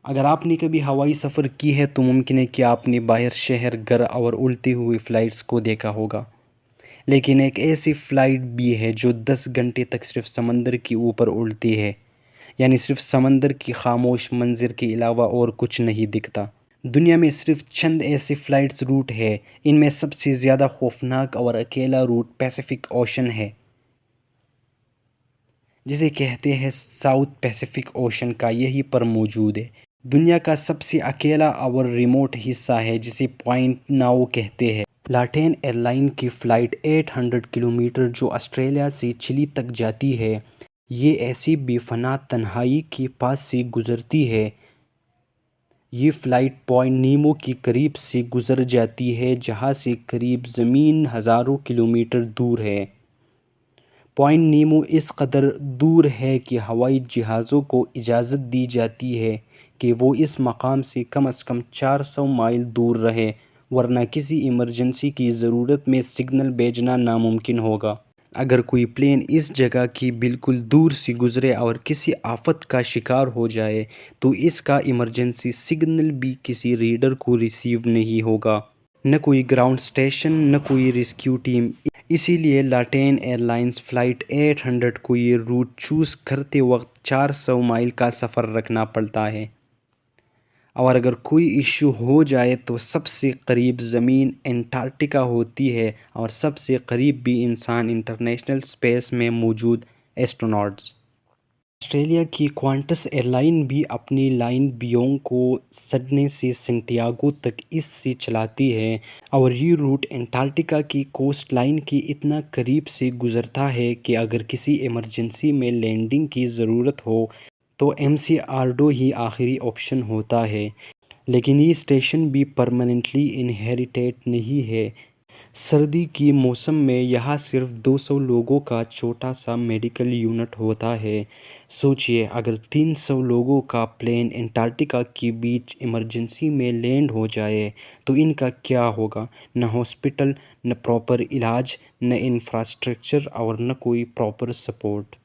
اگر آپ نے کبھی ہوائی سفر کی ہے تو ممکن ہے کہ آپ نے باہر شہر گھر اور اڑتی ہوئی فلائٹس کو دیکھا ہوگا، لیکن ایک ایسی فلائٹ بھی ہے جو 10 گھنٹے تک صرف سمندر کے اوپر اڑتی ہے، یعنی صرف سمندر کی خاموش منظر کے علاوہ اور کچھ نہیں دکھتا۔ دنیا میں صرف چند ایسے فلائٹس روٹ ہیں، ان میں سب سے زیادہ خوفناک اور اکیلا روٹ پیسیفک اوشن ہے، جسے کہتے ہیں ساؤتھ پیسیفک اوشن کا، یہی پر موجود ہے۔ دنیا کا سب سے اکیلا اور ریموٹ حصہ ہے جسے پوائنٹ ناؤ کہتے ہیں۔ لاٹین ایئر لائن کی فلائٹ 800 کلومیٹر جو آسٹریلیا سے چلی تک جاتی ہے، یہ ایسی بے پناہ تنہائی کے پاس سے گزرتی ہے۔ یہ فلائٹ پوائنٹ نیمو کے قریب سے گزر جاتی ہے جہاں سے قریب زمین ہزاروں کلومیٹر دور ہے۔ پوائنٹ نیمو اس قدر دور ہے کہ ہوائی جہازوں کو اجازت دی جاتی ہے کہ وہ اس مقام سے کم از کم 400 مائل دور رہیں، ورنہ کسی ایمرجنسی کی صورت میں سگنل بھیجنا ناممکن ہوگا۔ اگر کوئی پلین اس جگہ کی بالکل دور سے گزرے اور کسی آفت کا شکار ہو جائے تو اس کا ایمرجنسی سگنل بھی کسی ریڈر کو ریسیو نہیں ہوگا، نہ کوئی گراؤنڈ اسٹیشن، نہ کوئی ریسکیو ٹیم۔ اسی لیے لاٹین ایئر لائنز فلائٹ 800 کو یہ روٹ چوز کرتے وقت 400 مائل کا سفر رکھنا پڑتا ہے، اور اگر کوئی ایشو ہو جائے تو سب سے قریب زمین انٹارکٹیکا ہوتی ہے، اور سب سے قریب بھی انسان انٹرنیشنل اسپیس میں موجود ایسٹروناٹس۔ آسٹریلیا کی کوانٹس ایئر لائن بھی اپنی لائن بیونگ کو سڈنی سے سنٹیاگو تک اس سے چلاتی ہے، اور یہ روٹ انٹارکٹیکا کی کوسٹ لائن کے اتنا قریب سے گزرتا ہے کہ اگر کسی ایمرجنسی میں لینڈنگ کی ضرورت ہو تو ایم سی آرڈو ہی آخری آپشن ہوتا ہے، لیکن یہ اسٹیشن بھی پرماننٹلی انہیریٹڈ نہیں ہے۔ سردی کے موسم میں یہاں صرف 200 لوگوں کا چھوٹا سا میڈیکل یونٹ ہوتا ہے۔ سوچئے اگر 300 لوگوں کا پلین انٹارکٹیکا کے بیچ ایمرجنسی میں لینڈ ہو جائے تو ان کا کیا ہوگا؟ نہ ہاسپٹل، نہ پراپر علاج، نہ انفراسٹرکچر اور نہ کوئی پراپر سپورٹ۔